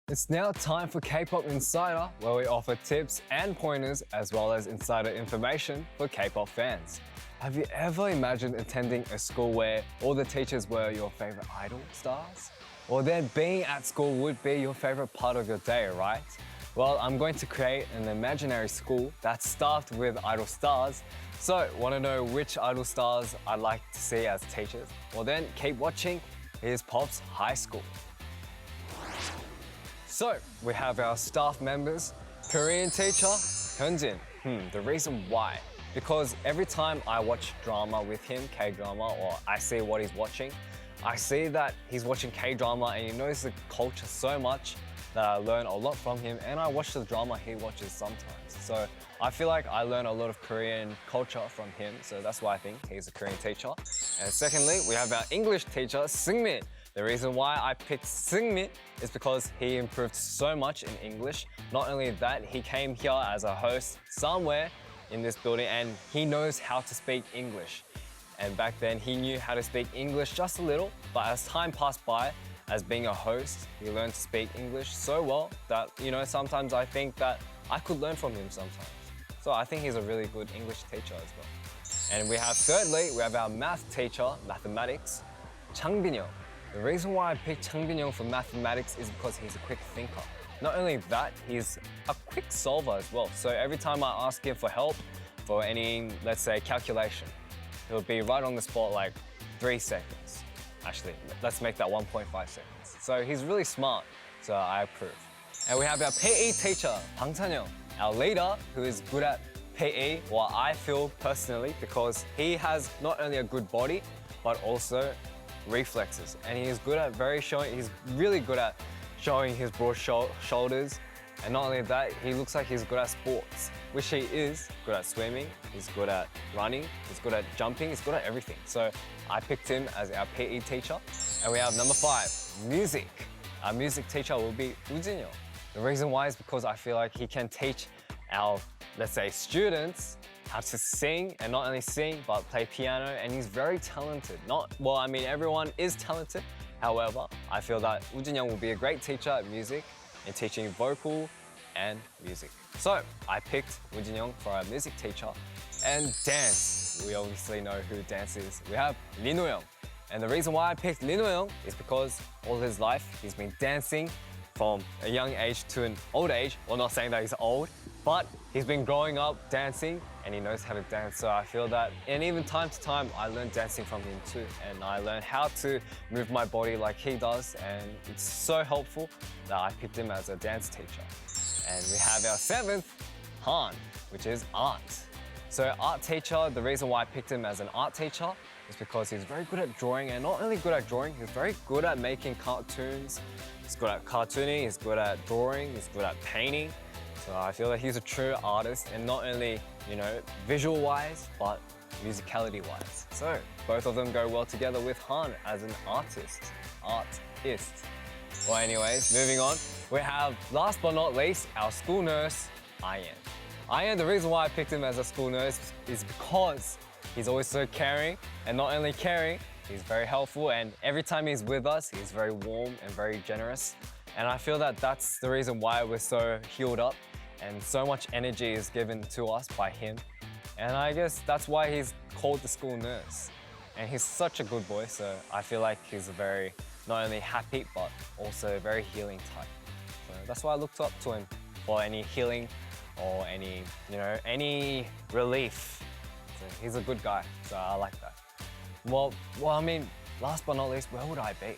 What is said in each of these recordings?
It's now time for K-Pop Insider, where we offer tips and pointers as well as insider information for K-pop fans. Have you ever imagined attending a school where all the teachers were your favorite idol stars? Well, then being at school would be your favorite part of your day, right? Well, I'm going to create an imaginary school that's staffed with idol stars. So, want to know which idol stars I'd like to see as teachers? Well then, keep watching. Here's Pop's High School. So, we have our staff members, Korean teacher, Hyunjin. The reason why? Because every time I watch drama with him, K-drama, or I see what he's watching, I see that he's watching K-drama and he knows the culture so much that I learn a lot from him, and I watch the drama he watches sometimes. So I feel like I learn a lot of Korean culture from him, so that's why I think he's a Korean teacher. And secondly, we have our English teacher, Seungmin. The reason why I picked Seungmin is because he improved so much in English. Not only that, he came here as a host somewhere in this building and he knows how to speak English. And back then he knew how to speak English just a little, but as time passed by, as being a host, he learned to speak English so well that, sometimes I think that I could learn from him sometimes. So I think he's a really good English teacher as well. And we have thirdly, we have our math teacher, mathematics, Changbin-young. The reason why I picked Changbin-young for mathematics is because he's a quick thinker. Not only that, he's a quick solver as well. So every time I ask him for help for any, let's say, calculation, he'll be right on the spot like 3 seconds. Actually, let's make that 1.5 seconds. So he's really smart, so I approve. And we have our PE teacher, Bang Chan-young, our leader who is good at PE, what I feel personally, because he has not only a good body, but also reflexes. And he's really good at showing his broad shoulders. And not only that, he looks like he's good at sports, which he is good at swimming, he's good at running, he's good at jumping, he's good at everything. So I picked him as our PE teacher. And we have number 5, music. Our music teacher will be Woo Jin-young. The reason why is because I feel like he can teach our, let's say, students how to sing, and not only sing, but play piano, and he's very talented. Everyone is talented. However, I feel that Woo Jin-young will be a great teacher at music and teaching vocal and music. So I picked Woo Jin-young for our music teacher. And dance, we obviously know who dance is. We have Lee No-young. And the reason why I picked Lee No-young is because all his life he's been dancing from a young age to an old age. Well, not saying that he's old, but he's been growing up dancing and he knows how to dance. So I feel that, and even time to time, I learn dancing from him too. And I learn how to move my body like he does. And it's so helpful that I picked him as a dance teacher. And we have our 7th, Han, which is art. So art teacher, the reason why I picked him as an art teacher is because he's very good at drawing, and not only good at drawing, he's very good at making cartoons. He's good at cartooning, he's good at drawing, he's good at painting. So I feel that he's a true artist, and not only, visual-wise, but musicality-wise. So both of them go well together with Han as an artist. Well, anyways, moving on. We have, last but not least, our school nurse, Ian. Ian, the reason why I picked him as a school nurse is because he's always so caring, and not only caring, he's very helpful, and every time he's with us, he's very warm and very generous. And I feel that that's the reason why we're so healed up and so much energy is given to us by him. And I guess that's why he's called the school nurse. And he's such a good boy, so I feel like he's a very, not only happy, but also a very healing type. So that's why I looked up to him for any healing or any, any relief. So he's a good guy, so I like that. Well, last but not least, where would I be?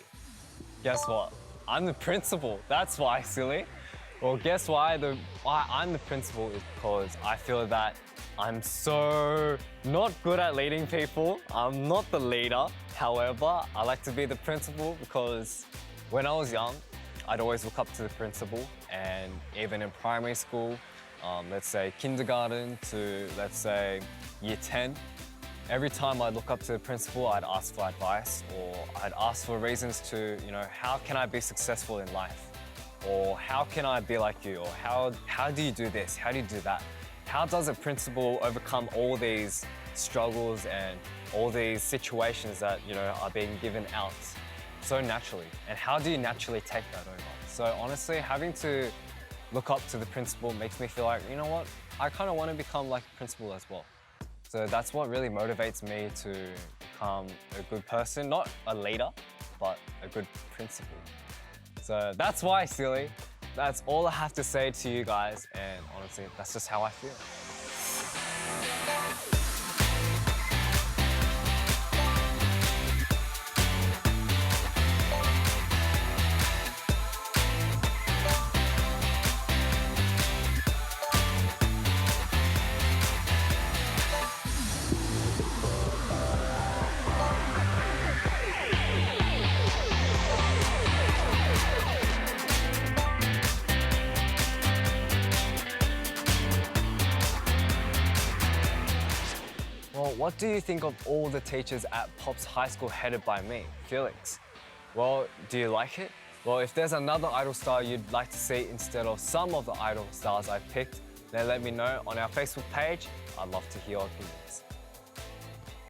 Guess what? I'm the principal. That's why, silly. Well, guess why I'm the principal is because I feel that I'm so not good at leading people. I'm not the leader. However, I like to be the principal because when I was young, I'd always look up to the principal, and even in primary school, let's say kindergarten to, let's say, year 10, every time I'd look up to the principal, I'd ask for advice, or I'd ask for reasons to, how can I be successful in life? Or how can I be like you? Or how do you do this? How do you do that? How does a principal overcome all these struggles and all these situations that, are being given out? so naturally. And how do you naturally take that over? So honestly, having to look up to the principal makes me feel like, you know what? I kind of want to become like a principal as well. So that's what really motivates me to become a good person, not a leader, but a good principal. So that's why, silly. That's all I have to say to you guys, and honestly, that's just how I feel. Well, what do you think of all the teachers at Pops High School headed by me, Felix? Well, do you like it? Well, if there's another idol star you'd like to see instead of some of the idol stars I picked, then let me know on our Facebook page. I'd love to hear your opinions.